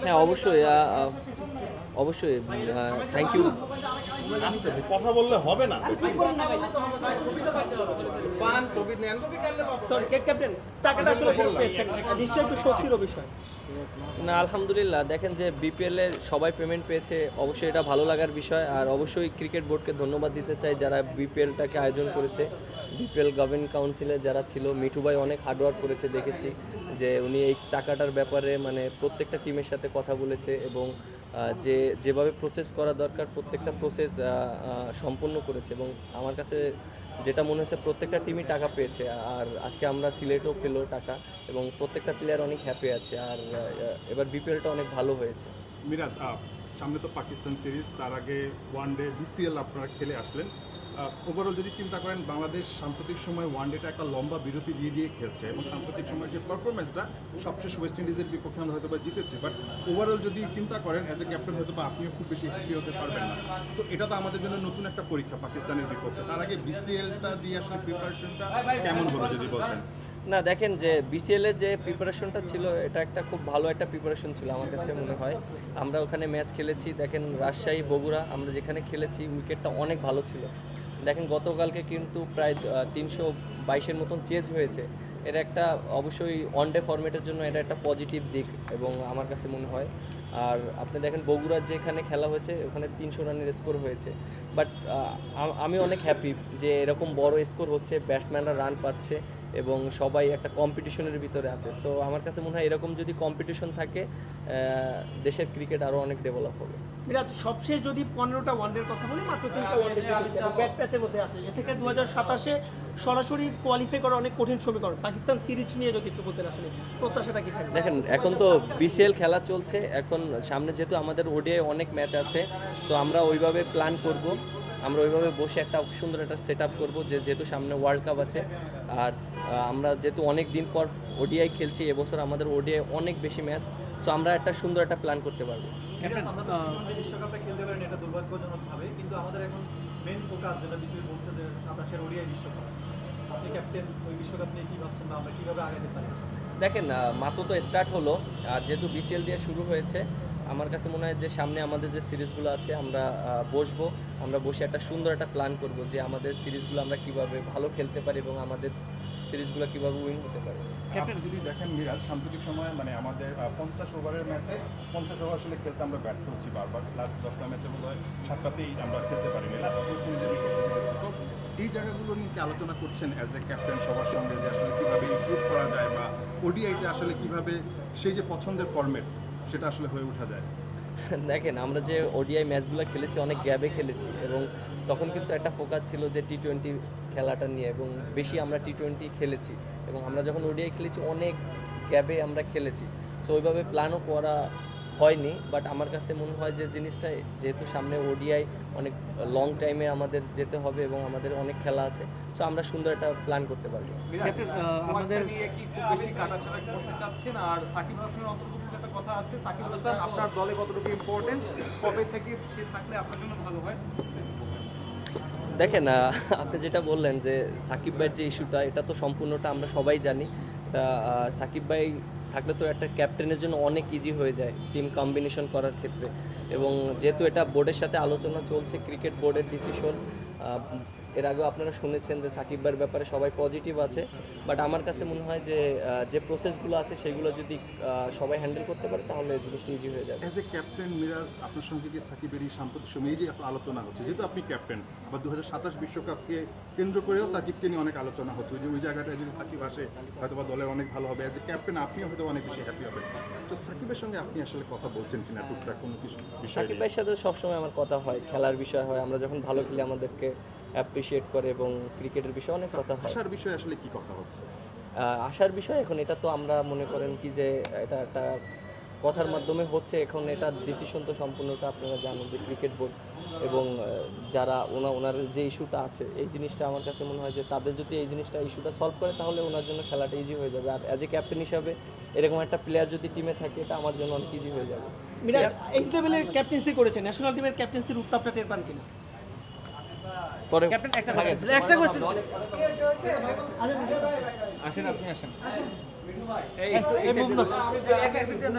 হ্যাঁ, অবশ্যই অবশ্যই থ্যাংক ইউ। কথা বললে হবে না, পান ছবি নেন। সরি ক্যাপ্টেন, টাকাটা আসলে ফেরত পেয়েছেন, নিশ্চয়ই একটু স্বস্তিরও বিষয়। না, আলহামদুলিল্লাহ, দেখেন যে বিপিএলের সবাই পেমেন্ট পেয়েছে, অবশ্যই এটা ভালো লাগার বিষয়। আর অবশ্যই ক্রিকেট বোর্ডকে ধন্যবাদ দিতে চাই যারা বিপিএলটাকে আয়োজন করেছে। বিপিএল গভর্নিং কাউন্সিলে যারা ছিল, মিঠু ভাই অনেক হার্ডওয়ার্ক করেছে, দেখেছি যে উনি এই টাকাটার ব্যাপারে মানে প্রত্যেকটা টিমের সাথে কথা বলেছে এবং যেভাবে প্রসেস করা দরকার প্রত্যেকটা প্রসেস সম্পন্ন করেছে। এবং আমার কাছে যেটা মনে হচ্ছে প্রত্যেকটা টিমই টাকা পেয়েছে। আর আজকে আমরা সিলেটও পেলো টাকা এবং প্রত্যেকটা প্লেয়ার অনেক হ্যাপি আছে। আর এবার বিপিএলটা অনেক ভালো হয়েছে। মিরাজ, সামনে তো পাকিস্তান সিরিজ, তার আগে ওয়ানডে বিসিএল আপনারা খেলে আসলেন। ওভারঅল যদি চিন্তা করেন, বাংলাদেশ সাম্প্রতিক সময় ওয়ানডেটা একটা লম্বা বিরতি দিয়ে খেলছে এবং সাম্প্রতিক সময় যে পারফরমেন্সটা সবশেষ ওয়েস্ট ইন্ডিজের বিপক্ষে আমরা হয়তো বা জিতেছি, বাট ওভারঅল যদি চিন্তা করেন অ্যাজ এ ক্যাপ্টেন হয়তো বা আপনিও খুব বেশি হ্যাপি হতে পারবেন না। সো এটা তো আমাদের জন্য নতুন একটা পরীক্ষা পাকিস্তানের বিপক্ষে। তার আগে বিসিএলটা দিয়ে আসলে প্রিপারেশনটা কেমন হলো যদি বলতেন। না, দেখেন যে বিসিএলের যে প্রিপারেশনটা ছিল এটা একটা খুব ভালো একটা প্রিপারেশন ছিল আমার কাছে মনে হয়। আমরা ওখানে ম্যাচ খেলেছি, দেখেন রাজশাহী বগুড়া আমরা যেখানে খেলেছি উইকেটটা অনেক ভালো ছিল। দেখেন গতকালকে কিন্তু প্রায় 322-এর মতন চেঞ্জ হয়েছে। এটা একটা অবশ্যই ওয়ানডে ফরম্যাটের জন্য এটা একটা পজিটিভ দিক এবং আমার কাছে মনে হয়। আর আপনি দেখেন বগুড়ার যেখানে খেলা হয়েছে ওখানে 300 রানের স্কোর হয়েছে। বাট আমি অনেক হ্যাপি যে এরকম বড় স্কোর হচ্ছে, ব্যাটসম্যানরা রান পাচ্ছে এবং সবাই একটা কম্পিটিশনের ভিতরে আছে। সো আমার কাছে মনে হয় এরকম যদি কম্পিটিশন থাকে দেশের ক্রিকেট আরও অনেক ডেভেলপ হবে। বিরাট, সবশেষ যদি 15টা ওয়ানডের কথা বলি, মাত্র 3টা ওয়ানডে ব্যাট প্যাচের মধ্যে আছে। এ থেকে 2027-এ সরাসরি কোয়ালিফাই করা অনেক কঠিন সমীকরণ। পাকিস্তান সিরিজ নিয়ে যদি একটু বলতেন আসলে প্রত্যাশাটা কি থাকবে? দেখেন এখন তো বিসিএল খেলা চলছে, এখন সামনে যেহেতু আমাদের ওডিআই অনেক ম্যাচ আছে, সো আমরা ওইভাবে প্ল্যান করব, আমরা ওইভাবে বসে একটা সুন্দর একটা সেট আপ করবো যেহেতু সামনে ওয়ার্ল্ড কাপ আছে। আর আমরা যেহেতু অনেক দিন পর ওডিআই খেলছি, এবছর আমাদের ওডিআই অনেক বেশি ম্যাচ, সো আমরা একটা সুন্দর একটা প্ল্যান করতে পারবো। আমরা তো বিশ্বকাপে খেলতে পারেন, এটা দুর্ভাগ্যজনকভাবে, কিন্তু আমাদের এখন মেন ফোকাস যেটা বিসিবি বলছে যে 27-এর ওডিআই বিশ্বকাপ। আপনি ক্যাপ্টেন, ওই বিশ্বকাপ নিয়ে কী ভাবছেন বা আমরা কীভাবে আগাতে পারি? দেখেন মাত্র তো স্টার্ট হলো, আর যেহেতু বিসিএল দিয়ে শুরু হয়েছে, আমার কাছে মনে হয় যে সামনে আমাদের যে সিরিজগুলো আছে আমরা বসবো, আমরা বসে একটা সুন্দর একটা প্ল্যান করব যে আমাদের সিরিজগুলো আমরা কিভাবে ভালো খেলতে পারি এবং আমাদের সিরিজগুলো কিভাবে উইন হতে পারে। আপনি যদি দেখেন মিরাজ, সাম্প্রতিক সময় মানে আমাদের 50 ওভারের ম্যাচে 50 ওভার আসলে খেলতে আমরা ব্যর্থ হচ্ছি বারবার। লাস্ট 10টা ম্যাচে বোধ হয় 7টাতেই আমরা খেলতে পারিনি, লাস্ট ওয়েস্ট ইন্ডিজের বিপক্ষে খেলেছি। সো এই জায়গাগুলো নিয়ে কি আলোচনা করছেন অ্যাজ এ ক্যাপ্টেন সবার সঙ্গে যে আসলে কীভাবে ইমপ্রুভ করা যায় বা ওডিআইতে আসলে কীভাবে সেই যে পছন্দের ফর্মেট সেটা আসলে হয়ে ওঠা যায়? দেখেন আমরা যে ওডিআই ম্যাচগুলো খেলেছি অনেক গ্যাপে খেলেছি এবং তখন কিন্তু একটা ফোকাস ছিল যে টি-20 খেলাটা নিয়ে এবং বেশি আমরা টি-20 খেলেছি এবং আমরা যখন ওডিআই খেলেছি অনেক গ্যাপে আমরা খেলেছি। সো ওইভাবে প্ল্যানও করা হয়নি, বাট আমার কাছে মনে হয় যে জিনিসটা যেহেতু সামনে ওডিআই অনেক লং টাইমে আমাদের যেতে হবে এবং আমাদের অনেক খেলা আছে, সো আমরা সুন্দর একটা প্ল্যান করতে পারবো। আমাদের নিয়ে কি খুব বেশি কাটাছাড়া করতে চাচ্ছেন? আর সাকিব আল হাসানের অন্তর্ভুক্তির একটা কথা আছে, সাকিব আল হাসান আপনার দলে কতটুকু ইম্পর্টেন্ট, কবে থেকে সে থাকলে আপনার জন্য ভালো হয়? দেখেন আপনি যেটা বললেন যে সাকিব ভাইয়ের যে ইস্যুটা, এটা তো সম্পূর্ণটা আমরা সবাই জানি। এটা সাকিব ভাই থাকলে তো একটা ক্যাপ্টেনের জন্য অনেক ইজি হয়ে যায় টিম কম্বিনেশন করার ক্ষেত্রে। এবং যেহেতু এটা বোর্ডের সাথে আলোচনা চলছে, ক্রিকেট বোর্ডের ডিসিশন, এর আগেও আপনারা শুনেছেন যে সাকিব ভাইয়ের ব্যাপারে সবাই পজিটিভ আছে। বাট আমার কাছে মনে হয় যে যে প্রসেসগুলো আছে সেগুলো যদি সবাই হ্যান্ডেল করতে পারে তাহলে জিনিসটা ইজি হয়ে যাবে। অ্যাজ এ ক্যাপ্টেন মিরাজ, আপনার সঙ্গে কি সাকিবের এই সাম্প্রতিক সময় এই যে এত আলোচনা হচ্ছে, যেহেতু আপনি ক্যাপ্টেন, আবার 2027 বিশ্বকাপকে কেন্দ্র করেও সাকিবকে নিয়ে অনেক আলোচনা হচ্ছে, যে ওই জায়গাটায় যদি সাকিব আসে হয়তো বা দলের অনেক ভালো হবে, অ্যাজ এ ক্যাপ্টেন আপনিও হয়তো অনেক বেশি হ্যাপি হবেন। সো সাকিবের সঙ্গে আপনি আসলে কথা বলছেন কিনা টুকটাক কোনো কিছু বিষয়? সাকিব ভাইয়ের সাথে সবসময় আমার কথা হয়, খেলার বিষয় হয়, আমরা যখন ভালো খেলি আমাদেরকে অ্যাপ্রিসিয়েট করে এবং ক্রিকেটের বিষয়ে অনেক কথা হয়। আসার বিষয়ে আসলে কি কথা হচ্ছে? আসার বিষয় এখন এটা তো আমরা মনে করেন কি যে এটা একটা কথার মাধ্যমে হচ্ছে, এখন এটা ডিসিশন তো সম্পূর্ণটা আপনারা জানেন যে ক্রিকেট বোর্ড এবং যারা ওনার যে ইস্যুটা আছে এই জিনিসটা আমার কাছে মনে হয় যে তাদের যদি এই জিনিসটা ইস্যুটা সলভ করে তাহলে ওনার জন্য খেলাটা ইজি হয়ে যাবে। আর অ্যাজ এ ক্যাপ্টেন হিসাবে এরকম একটা প্লেয়ার যদি টিমে থাকে এটা আমার জন্য অনেক ইজি হয়ে যাবে। মিরাজ, এই লেভেলের ক্যাপ্টেন্সি করেছে, ন্যাশনাল টিমের ক্যাপ্টেন্সির উত্তাপটা টের পান কিনা? পরে ক্যাপ্টেন একটা কোয়েশ্চেন, আসেন আপনি আসেন। এই বুমদার